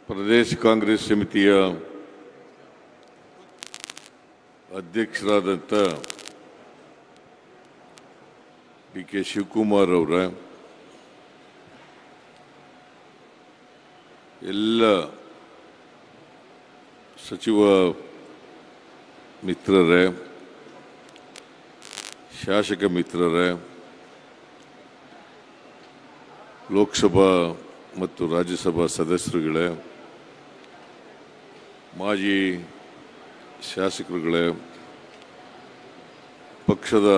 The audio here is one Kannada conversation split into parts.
ಪ್ರದೇಶ ಕಾಂಗ್ರೆಸ್ ಸಮಿತಿಯ ಅಧ್ಯಕ್ಷರಾದಂಥ ಡಿ ಕೆ ಶಿವಕುಮಾರ್ ಅವರ ಎಲ್ಲ ಸಚಿವ ಮಿತ್ರರೇ, ಶಾಸಕ ಮಿತ್ರರೇ, ಲೋಕಸಭಾ ಮತ್ತು ರಾಜ್ಯಸಭಾ ಸದಸ್ಯರುಗಳೇ, ಮಾಜಿ ಶಾಸಕರುಗಳೇ, ಪಕ್ಷದ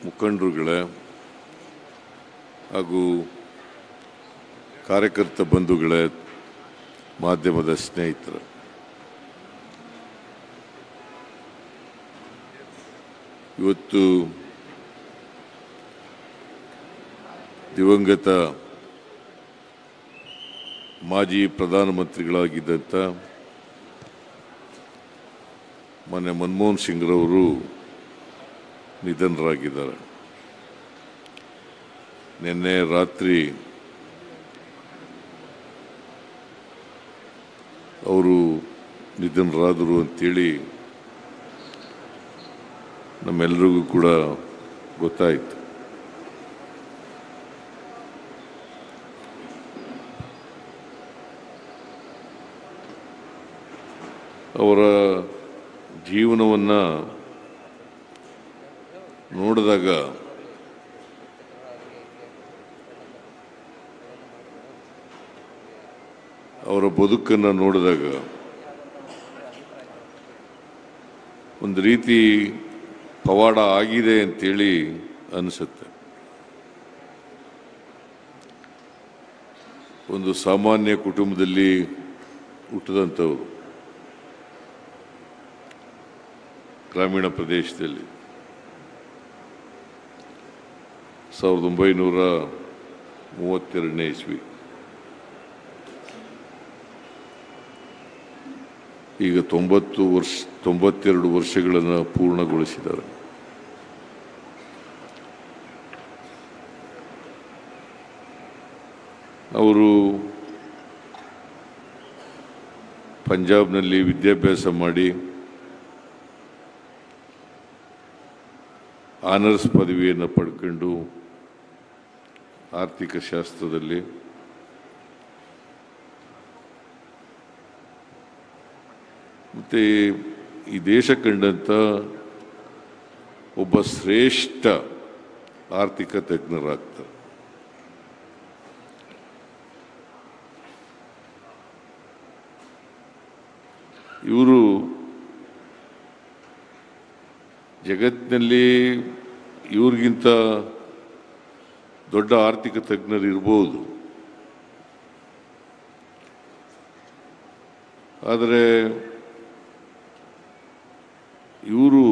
ಮುಖಂಡರುಗಳೇ ಹಾಗೂ ಕಾರ್ಯಕರ್ತ ಬಂಧುಗಳೇ, ಮಾಧ್ಯಮದ ಸ್ನೇಹಿತರು, ಇವತ್ತು ದಿವಂಗತ ಮಾಜಿ ಪ್ರಧಾನಮಂತ್ರಿಗಳಾಗಿದ್ದಂಥ ಮೊನ್ನೆ ಮನಮೋಹನ್ ಸಿಂಗ್ರವರು ನಿಧನರಾಗಿದ್ದಾರೆ. ನಿನ್ನೆ ರಾತ್ರಿ ಅವರು ನಿಧನರಾದರು ಅಂತೇಳಿ ನಮ್ಮೆಲ್ಲರಿಗೂ ಕೂಡ ಗೊತ್ತಾಯಿತು. ಅವರ ಜೀವನವನ್ನು ನೋಡಿದಾಗ ಅವರ ಬದುಕನ್ನು ನೋಡಿದಾಗ ಒಂದು ರೀತಿ ಪವಾಡ ಆಗಿದೆ ಅಂತೇಳಿ ಅನಿಸುತ್ತೆ. ಒಂದು ಸಾಮಾನ್ಯ ಕುಟುಂಬದಲ್ಲಿ ಹುಟ್ಟಿದಂಥವರು, ಗ್ರಾಮೀಣ ಪ್ರದೇಶದಲ್ಲಿ 1932ನೇ ಇಸ್ವಿ, ಈಗ 92 ವರ್ಷಗಳನ್ನು ಪೂರ್ಣಗೊಳಿಸಿದ್ದಾರೆ. ಅವರು ಪಂಜಾಬ್ನಲ್ಲಿ ವಿದ್ಯಾಭ್ಯಾಸ ಮಾಡಿ ಆನರ್ಸ್ ಪದವಿಯನ್ನು ಪಡ್ಕೊಂಡು ಆರ್ಥಿಕ ಶಾಸ್ತ್ರದಲ್ಲಿ ಮತ್ತು ಈ ದೇಶ ಕಂಡಂಥ ಒಬ್ಬ ಶ್ರೇಷ್ಠ ಆರ್ಥಿಕ ತಜ್ಞರಾಗ್ತಾರೆ. ಇವರು ಜಗತ್ತಿನಲ್ಲಿ ಇವ್ರಿಗಿಂತ ದೊಡ್ಡ ಆರ್ಥಿಕ ತಜ್ಞರು ಇರ್ಬೋದು, ಆದರೆ ಇವರು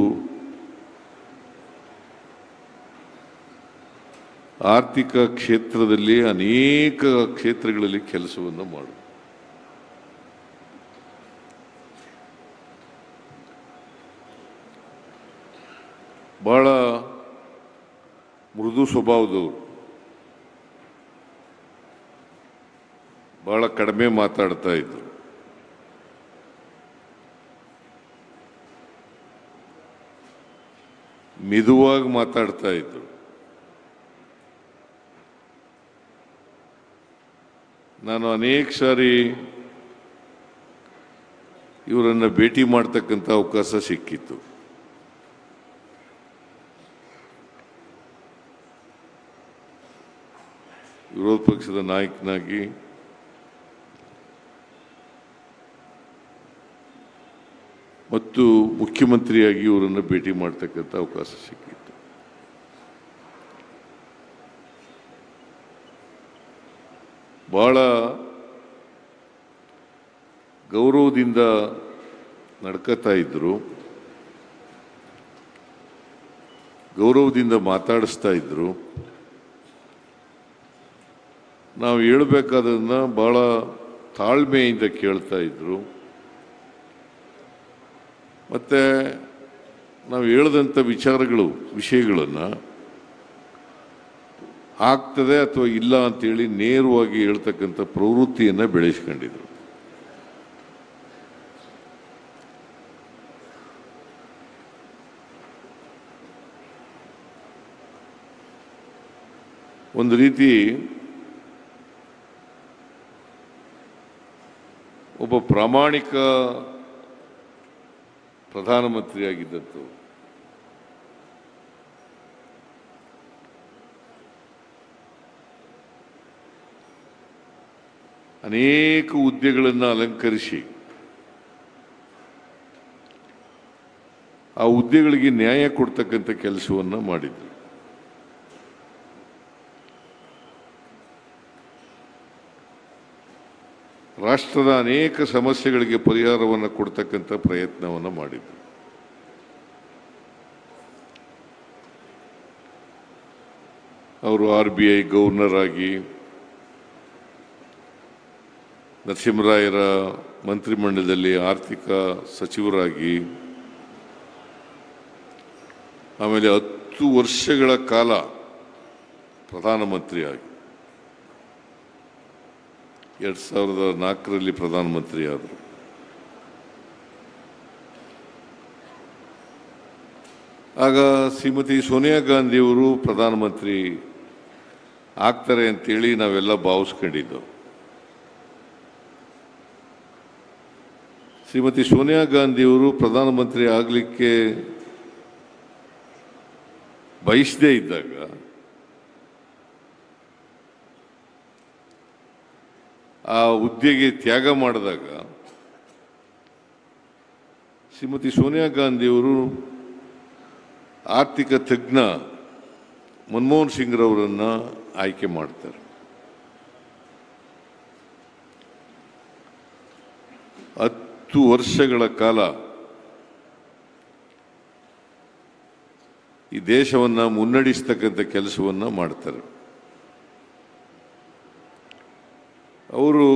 ಆರ್ಥಿಕ ಕ್ಷೇತ್ರದಲ್ಲಿ ಅನೇಕ ಕ್ಷೇತ್ರಗಳಲ್ಲಿ ಕೆಲಸವನ್ನು ಮಾಡು. ಬಹಳ ಮೃದು ಸ್ವಭಾವದವರು, ಬಹಳ ಕಡಿಮೆ ಮಾತಾಡ್ತಾ ಇದ್ರು. ಮಿದುವಾಗಿ ಮಾತಾಡ್ತಾ ಇದ್ರು. ನಾನು ಅನೇಕ ಸಾರಿ ಇವರನ್ನು ಭೇಟಿ ಮಾಡ್ತಕ್ಕಂಥ ಅವಕಾಶ ಸಿಕ್ಕಿತ್ತು. ವಿರೋಧ ಪಕ್ಷದ ನಾಯಕನಾಗಿ ಮತ್ತು ಮುಖ್ಯಮಂತ್ರಿಯಾಗಿ ಇವರನ್ನು ಭೇಟಿ ಮಾಡ್ತಕ್ಕಂಥ ಅವಕಾಶ ಸಿಕ್ಕಿತ್ತು. ಬಹಳ ಗೌರವದಿಂದ ನಡ್ಕೋತಾ ಇದ್ರು, ಗೌರವದಿಂದ ಮಾತಾಡಿಸ್ತಾ ಇದ್ರು. ನಾವು ಹೇಳಬೇಕಾದನ್ನ ಬಹಳ ತಾಳ್ಮೆಯಿಂದ ಕೇಳ್ತಾ ಇದ್ರು. ಮತ್ತು ನಾವು ಹೇಳಿದಂಥ ವಿಷಯಗಳನ್ನು ಆಗ್ತದೆ ಅಥವಾ ಇಲ್ಲ ಅಂತೇಳಿ ನೇರವಾಗಿ ಹೇಳ್ತಕ್ಕಂಥ ಪ್ರವೃತ್ತಿಯನ್ನು ಬೆಳೆಸ್ಕೊಂಡಿದ್ರು. ಒಂದು ರೀತಿ ಒಬ್ಬ ಪ್ರಾಮಾಣಿಕ ಪ್ರಧಾನಮಂತ್ರಿಯಾಗಿದ್ದಂಥವು. ಅನೇಕ ಹುದ್ದೆಗಳನ್ನು ಅಲಂಕರಿಸಿ ಆ ಹುದ್ದೆಗಳಿಗೆ ನ್ಯಾಯ ಕೊಡ್ತಕ್ಕಂಥ ಕೆಲಸವನ್ನು ಮಾಡಿದ್ರು. ರಾಷ್ಟ್ರದ ಅನೇಕ ಸಮಸ್ಯೆಗಳಿಗೆ ಪರಿಹಾರವನ್ನು ಕೊಡ್ತಕ್ಕಂಥ ಪ್ರಯತ್ನವನ್ನು ಮಾಡಿದ್ರು. ಅವರು RBI ಗವರ್ನರ್ ಆಗಿ, ನರಸಿಂಹರಾಯರ ಮಂತ್ರಿಮಂಡಲದಲ್ಲಿ ಆರ್ಥಿಕ ಸಚಿವರಾಗಿ, ಆಮೇಲೆ 10 ವರ್ಷಗಳ ಕಾಲ ಪ್ರಧಾನಮಂತ್ರಿಯಾಗಿ, 2004ರಲ್ಲಿ ಪ್ರಧಾನಮಂತ್ರಿ ಆದರು. ಆಗ ಶ್ರೀಮತಿ ಸೋನಿಯಾ ಗಾಂಧಿಯವರು ಪ್ರಧಾನಮಂತ್ರಿ ಆಗ್ತಾರೆ ಅಂತೇಳಿ ನಾವೆಲ್ಲ ಭಾವಿಸ್ಕೊಂಡಿದ್ದೆವು. ಶ್ರೀಮತಿ ಸೋನಿಯಾ ಗಾಂಧಿಯವರು ಪ್ರಧಾನಮಂತ್ರಿ ಆಗಲಿಕ್ಕೆ ಬಯಸದೇ ಇದ್ದಾಗ ಆ ಹುದ್ದೆಗೆ ತ್ಯಾಗ ಮಾಡಿದಾಗ ಶ್ರೀಮತಿ ಸೋನಿಯಾ ಗಾಂಧಿಯವರು ಆರ್ಥಿಕ ತಜ್ಞ ಮನಮೋಹನ್ ಸಿಂಗ್ರವರನ್ನು ಆಯ್ಕೆ ಮಾಡ್ತಾರೆ. 10 ವರ್ಷಗಳ ಕಾಲ ಈ ದೇಶವನ್ನು ಮುನ್ನಡೆಸ್ತಕ್ಕಂಥ ಕೆಲಸವನ್ನು ಮಾಡ್ತಾರೆ. ಅವರು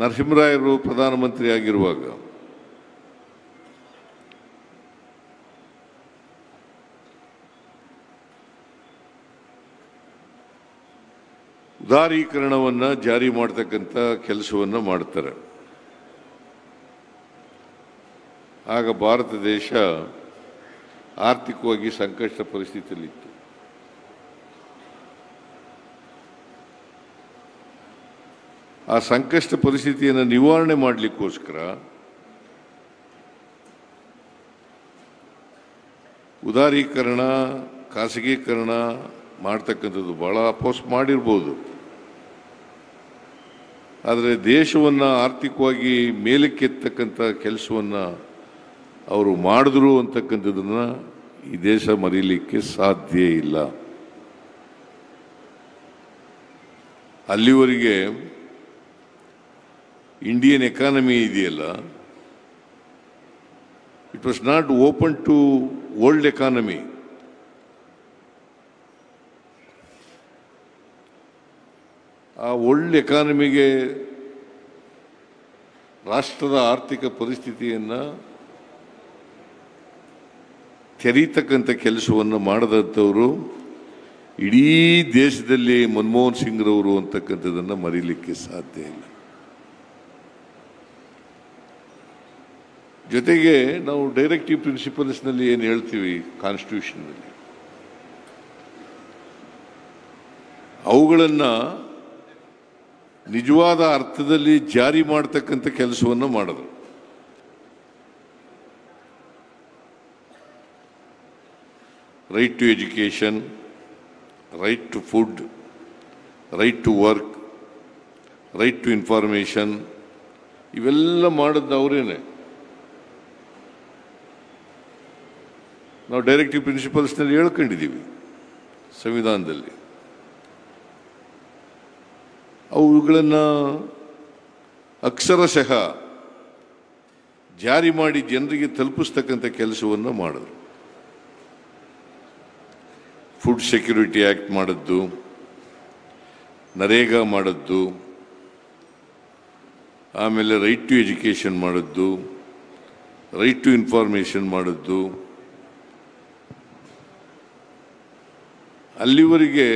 ನರಸಿಂಹರಾಯರು ಪ್ರಧಾನಮಂತ್ರಿ ಆಗಿರುವಾಗ ಉದಾರೀಕರಣವನ್ನು ಜಾರಿ ಮಾಡತಕ್ಕಂಥ ಕೆಲಸವನ್ನು ಮಾಡ್ತಾರೆ. ಆಗ ಭಾರತ ದೇಶ ಆರ್ಥಿಕವಾಗಿ ಸಂಕಷ್ಟ ಪರಿಸ್ಥಿತಿಯಲ್ಲಿತ್ತು. ಆ ಸಂಕಷ್ಟ ಪರಿಸ್ಥಿತಿಯನ್ನು ನಿವಾರಣೆ ಮಾಡಲಿಕ್ಕೋಸ್ಕರ ಉದಾರೀಕರಣ, ಖಾಸಗೀಕರಣ ಮಾಡ್ತಕ್ಕಂಥದ್ದು ಭಾಳ ಅಪೋಸ್ ಮಾಡಿರ್ಬೋದು. ಆದರೆ ದೇಶವನ್ನು ಆರ್ಥಿಕವಾಗಿ ಮೇಲಕ್ಕೆತ್ತಕ್ಕಂಥ ಕೆಲಸವನ್ನು ಅವರು ಮಾಡಿದ್ರು ಅಂತಕ್ಕಂಥದ್ದನ್ನು ಈ ದೇಶ ಮರೀಲಿಕ್ಕೆ ಸಾಧ್ಯ ಇಲ್ಲ. ಅಲ್ಲಿವರೆಗೆ ಇಂಡಿಯನ್ ಎಕಾನಮಿ ಇದೆಯಲ್ಲ, it was not open to world economy. ಆ ವರ್ಲ್ಡ್ ಎಕಾನಮಿಗೆ ರಾಷ್ಟ್ರದ ಆರ್ಥಿಕ ಪರಿಸ್ಥಿತಿಯನ್ನು ತೆರೀತಕ್ಕಂಥ ಕೆಲಸವನ್ನು ಮಾಡದಂಥವರು ಇಡೀ ದೇಶದಲ್ಲಿ ಮನಮೋಹನ್ ಸಿಂಗ್ರವರು ಅಂತಕ್ಕಂಥದ್ದನ್ನು ಮರೀಲಿಕ್ಕೆ ಸಾಧ್ಯ ಇಲ್ಲ. ಜೊತೆಗೆ ನಾವು ಡೈರೆಕ್ಟಿವ್ ಪ್ರಿನ್ಸಿಪಲ್ಸ್ನಲ್ಲಿ ಏನು ಹೇಳ್ತೀವಿ ಕಾನ್ಸ್ಟಿಟ್ಯೂಷನ್ನಲ್ಲಿ, ಅವುಗಳನ್ನು ನಿಜವಾದ ಅರ್ಥದಲ್ಲಿ ಜಾರಿ ಮಾಡ್ತಕ್ಕಂಥ ಕೆಲಸವನ್ನು ಮಾಡಿದ್ರು. Right to education, right to food, right to work, right to information, ಇವೆಲ್ಲ ಮಾಡಿದ್ದು ಅವರೇನೆ. ನಾವು ಡೈರೆಕ್ಟಿವ್ ಪ್ರಿನ್ಸಿಪಲ್ಸ್ನಲ್ಲಿ ಹೇಳ್ಕೊಂಡಿದ್ದೀವಿ ಸಂವಿಧಾನದಲ್ಲಿ. ಅವುಗಳನ್ನು ಅಕ್ಷರಶಃ ಜಾರಿ ಮಾಡಿ ಜನರಿಗೆ ತಲುಪಿಸ್ತಕ್ಕಂಥ ಕೆಲಸವನ್ನು ಮಾಡಿದ್ರು. ಫುಡ್ ಸೆಕ್ಯೂರಿಟಿ ಆ್ಯಕ್ಟ್ ಮಾಡಿದ್ದು, ನರೇಗಾ ಮಾಡಿದ್ದು, ಆಮೇಲೆ ರೈಟ್ ಟು ಎಜುಕೇಷನ್ ಮಾಡಿದ್ದು, ರೈಟ್ ಟು ಇನ್ಫಾರ್ಮೇಷನ್ ಮಾಡಿದ್ದು. ಅಲ್ಲಿವರೆಗೆ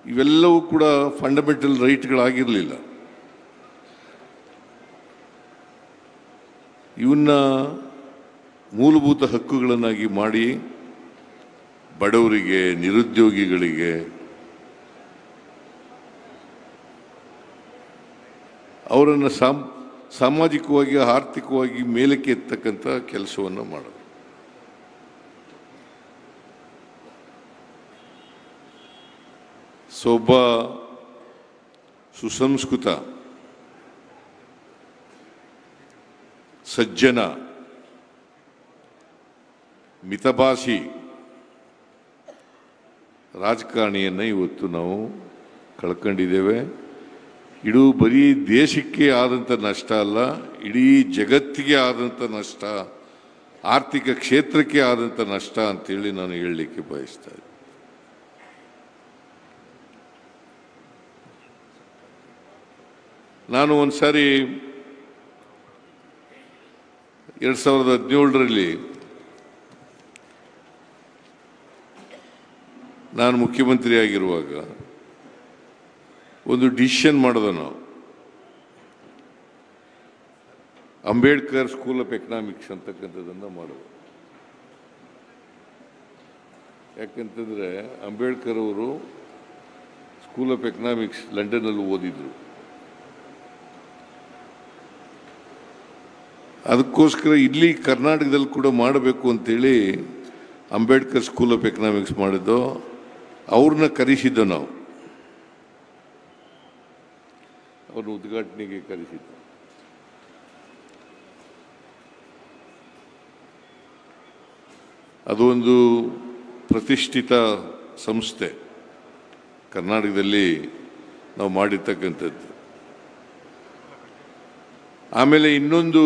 ಇವೆಲ್ಲವೂ ಕೂಡ ಫಂಡಮೆಂಟಲ್ ರೈಟ್ಗಳಾಗಿರಲಿಲ್ಲ. ಇವನ್ನ ಮೂಲಭೂತ ಹಕ್ಕುಗಳನ್ನಾಗಿ ಮಾಡಿ ಬಡವರಿಗೆ, ನಿರುದ್ಯೋಗಿಗಳಿಗೆ, ಅವರನ್ನು ಸಾಮಾಜಿಕವಾಗಿ ಆರ್ಥಿಕವಾಗಿ ಮೇಲಕ್ಕೆ ಎತ್ತಕ್ಕಂಥ ಕೆಲಸವನ್ನು ಮಾಡೋದು. ಒಬ್ಬ ಸುಸಂಸ್ಕೃತ ಸಜ್ಜನ ಮಿತಭಾಷಿ ರಾಜಕಾರಣಿಯನ್ನು ಇವತ್ತು ನಾವು ಕಳ್ಕೊಂಡಿದ್ದೇವೆ. ಇದು ಬರೀ ದೇಶಕ್ಕೆ ಆದಂಥ ನಷ್ಟ ಅಲ್ಲ, ಇಡೀ ಜಗತ್ತಿಗೆ ಆದಂಥ ನಷ್ಟ, ಆರ್ಥಿಕ ಕ್ಷೇತ್ರಕ್ಕೆ ಆದಂಥ ನಷ್ಟ ಅಂತೇಳಿ ನಾನು ಹೇಳಲಿಕ್ಕೆ ಬಯಸ್ತಾ ಇದ್ದೆ. ನಾನು ಒಂದು ಸಾರಿ 2017ರಲ್ಲಿ ನಾನು ಮುಖ್ಯಮಂತ್ರಿ ಆಗಿರುವಾಗ ಒಂದು ಡಿಸಿಷನ್ ಮಾಡೋದು. ನಾವು ಅಂಬೇಡ್ಕರ್ ಸ್ಕೂಲ್ ಆಫ್ ಎಕನಾಮಿಕ್ಸ್ ಅಂತಕ್ಕಂಥದ್ದನ್ನು ಮಾಡೋದು. ಯಾಕಂತಂದರೆ ಅಂಬೇಡ್ಕರ್ ಅವರು ಸ್ಕೂಲ್ ಆಫ್ ಎಕನಾಮಿಕ್ಸ್ ಲಂಡನ್ನಲ್ಲಿ ಓದಿದ್ರು. ಅದಕ್ಕೋಸ್ಕರ ಇಲ್ಲಿ ಕರ್ನಾಟಕದಲ್ಲಿ ಕೂಡ ಮಾಡಬೇಕು ಅಂತೇಳಿ ಅಂಬೇಡ್ಕರ್ ಸ್ಕೂಲ್ ಆಫ್ ಎಕನಾಮಿಕ್ಸ್ ಮಾಡಿದ್ದು. ಅವ್ರನ್ನ ಕರೆಸಿದ್ದು ನಾವು, ಅವ್ರನ್ನ ಉದ್ಘಾಟನೆಗೆ ಕರೆಸಿದ್ದು. ಅದು ಒಂದು ಪ್ರತಿಷ್ಠಿತ ಸಂಸ್ಥೆ ಕರ್ನಾಟಕದಲ್ಲಿ ನಾವು ಮಾಡಿರ್ತಕ್ಕಂಥದ್ದು. ಆಮೇಲೆ ಇನ್ನೊಂದು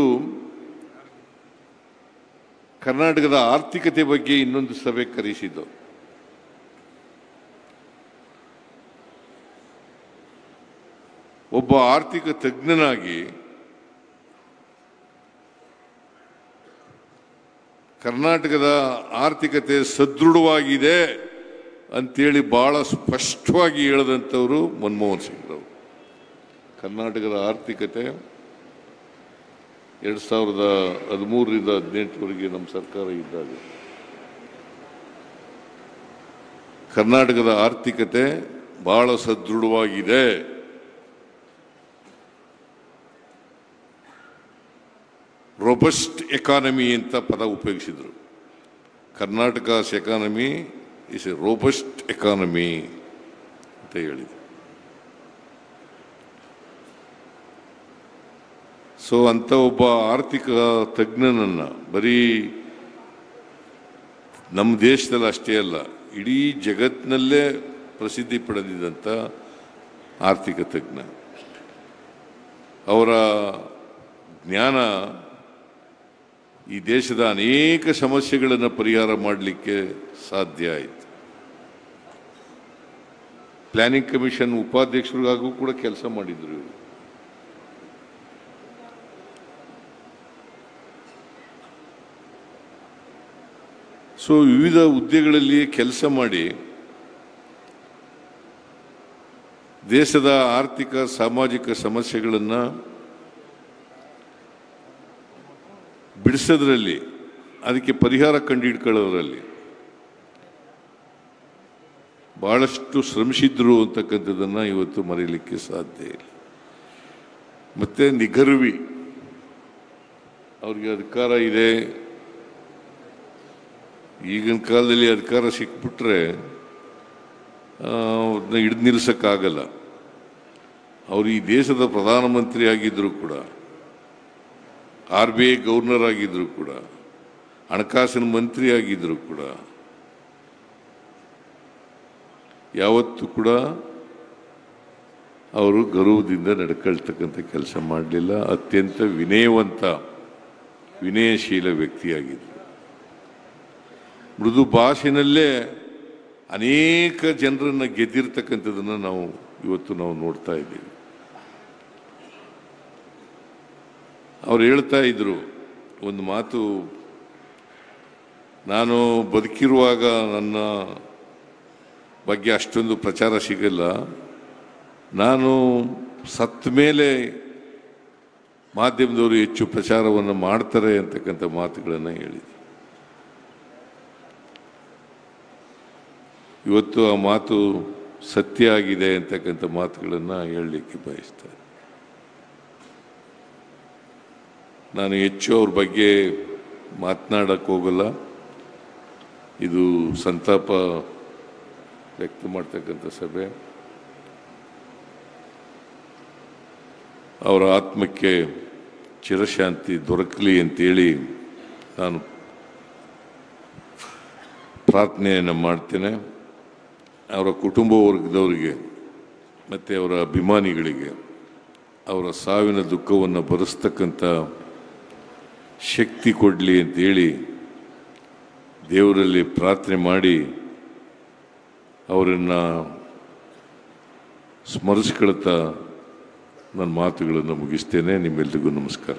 ಕರ್ನಾಟಕದ ಆರ್ಥಿಕತೆ ಬಗ್ಗೆ ಇನ್ನೊಂದು ಸಭೆ ಕರೆಸಿದ್ದು. ಒಬ್ಬ ಆರ್ಥಿಕ ತಜ್ಞನಾಗಿ ಕರ್ನಾಟಕದ ಆರ್ಥಿಕತೆ ಸದೃಢವಾಗಿದೆ ಅಂತೇಳಿ ಬಹಳ ಸ್ಪಷ್ಟವಾಗಿ ಹೇಳಿದಂಥವರು ಮನಮೋಹನ್ ಸಿಂಗ್ರವರು. ಕರ್ನಾಟಕದ ಆರ್ಥಿಕತೆ 2013ರಿಂದ 2018ವರೆಗೆ ನಮ್ಮ ಸರ್ಕಾರ ಇದ್ದಾಗ ಕರ್ನಾಟಕದ ಆರ್ಥಿಕತೆ ಬಹಳ ಸದೃಢವಾಗಿದೆ, ರೊಬಸ್ಟ್ ಎಕಾನಮಿ ಅಂತ ಪದ ಉಪಯೋಗಿಸಿದರು. Karnataka's economy is a robust economy ಅಂತ ಹೇಳಿದರು. ಅಂಥ ಒಬ್ಬ ಆರ್ಥಿಕ ತಜ್ಞನನ್ನು ಬರೀ ನಮ್ಮ ದೇಶದಲ್ಲಿ ಅಷ್ಟೇ ಅಲ್ಲ, ಇಡೀ ಜಗತ್ತಿನಲ್ಲೇ ಪ್ರಸಿದ್ಧಿ ಪಡೆದಿದ್ದಂಥ ಆರ್ಥಿಕ ತಜ್ಞ. ಅವರ ಜ್ಞಾನ ಈ ದೇಶದ ಅನೇಕ ಸಮಸ್ಯೆಗಳನ್ನು ಪರಿಹಾರ ಮಾಡಲಿಕ್ಕೆ ಸಾಧ್ಯ ಆಯಿತು. ಪ್ಲಾನಿಂಗ್ ಕಮಿಷನ್ ಉಪಾಧ್ಯಕ್ಷರಿಗಾಗೂ ಕೂಡ ಕೆಲಸ ಮಾಡಿದ್ರು ಇವರು. ವಿವಿಧ ಹುದ್ದೆಗಳಲ್ಲಿ ಕೆಲಸ ಮಾಡಿ ದೇಶದ ಆರ್ಥಿಕ ಸಾಮಾಜಿಕ ಸಮಸ್ಯೆಗಳನ್ನು ಬಿಡಿಸೋದ್ರಲ್ಲಿ, ಅದಕ್ಕೆ ಪರಿಹಾರ ಕಂಡುಹಿಡ್ಕೊಳ್ಳೋದ್ರಲ್ಲಿ ಬಹಳಷ್ಟು ಶ್ರಮಿಸಿದ್ರು ಅಂತಕ್ಕಂಥದ್ದನ್ನು ಇವತ್ತು ಮರೆಯಲಿಕ್ಕೆ ಸಾಧ್ಯ ಇಲ್ಲ. ಮತ್ತೆ ನಿಗರ್ವಿ ಅವ್ರಿಗೆ ಅಧಿಕಾರ ಇದೆ. ಈಗಿನ ಕಾಲದಲ್ಲಿ ಅಧಿಕಾರ ಸಿಕ್ಬಿಟ್ರೆ ಅವ್ರನ್ನ ಹಿಡಿದು ನಿಲ್ಲಿಸೋಕ್ಕಾಗಲ್ಲ. ಅವರು ಈ ದೇಶದ ಪ್ರಧಾನಮಂತ್ರಿ ಆಗಿದ್ದರೂ ಕೂಡ, RBI ಗವರ್ನರ್ ಆಗಿದ್ದರೂ ಕೂಡ, ಹಣಕಾಸಿನ ಮಂತ್ರಿ ಆಗಿದ್ದರೂ ಕೂಡ ಯಾವತ್ತೂ ಕೂಡ ಅವರು ಗೌರವದಿಂದ ನಡ್ಕೊಳ್ತಕ್ಕಂಥ ಕೆಲಸ ಮಾಡಲಿಲ್ಲ. ಅತ್ಯಂತ ವಿನಯಶೀಲ ವ್ಯಕ್ತಿಯಾಗಿದ್ದರು. ಮೃದು ಭಾಷೆನಲ್ಲೇ ಅನೇಕ ಜನರನ್ನು ಗೆದ್ದಿರ್ತಕ್ಕಂಥದ್ದನ್ನು ಇವತ್ತು ನಾವು ನೋಡ್ತಾ ಇದ್ದೀವಿ. ಅವ್ರು ಹೇಳ್ತಾ ಇದ್ರು ಒಂದು ಮಾತು, ನಾನು ಬದುಕಿರುವಾಗ ನನ್ನ ಬಗ್ಗೆ ಅಷ್ಟೊಂದು ಪ್ರಚಾರ ಸಿಗಲ್ಲ, ನಾನು ಸತ್ತ ಮೇಲೆ ಮಾಧ್ಯಮದವರು ಹೆಚ್ಚು ಪ್ರಚಾರವನ್ನು ಮಾಡ್ತಾರೆ ಅಂತಕ್ಕಂಥ ಮಾತುಗಳನ್ನು ಹೇಳಿದ್ರು. ಇವತ್ತು ಆ ಮಾತು ಸತ್ಯ ಆಗಿದೆ ಅಂತಕ್ಕಂಥ ಮಾತುಗಳನ್ನು ಹೇಳಲಿಕ್ಕೆ ಬಯಸ್ತಾರೆ. ನಾನು ಹೆಚ್ಚು ಅವ್ರ ಬಗ್ಗೆ ಮಾತನಾಡಕ್ಕೆ ಹೋಗಲ್ಲ. ಇದು ಸಂತಾಪ ವ್ಯಕ್ತ ಮಾಡ್ತಕ್ಕಂಥ ಸಭೆ. ಅವರ ಆತ್ಮಕ್ಕೆ ಚಿರಶಾಂತಿ ದೊರಕಲಿ ಅಂತೇಳಿ ನಾನು ಪ್ರಾರ್ಥನೆಯನ್ನು ಮಾಡ್ತೇನೆ. ಅವರ ಕುಟುಂಬ ವರ್ಗದವರಿಗೆ ಮತ್ತು ಅವರ ಅಭಿಮಾನಿಗಳಿಗೆ ಅವರ ಸಾವಿನ ದುಃಖವನ್ನು ಭರಿಸ್ತಕ್ಕಂಥ ಶಕ್ತಿ ಕೊಡಲಿ ಅಂತೇಳಿ ದೇವರಲ್ಲಿ ಪ್ರಾರ್ಥನೆ ಮಾಡಿ ಅವರನ್ನು ಸ್ಮರಿಸ್ಕೊಳ್ತಾ ನನ್ನ ಮಾತುಗಳನ್ನು ಮುಗಿಸ್ತೇನೆ. ನಿಮ್ಮೆಲ್ಲರಿಗೂ ನಮಸ್ಕಾರ.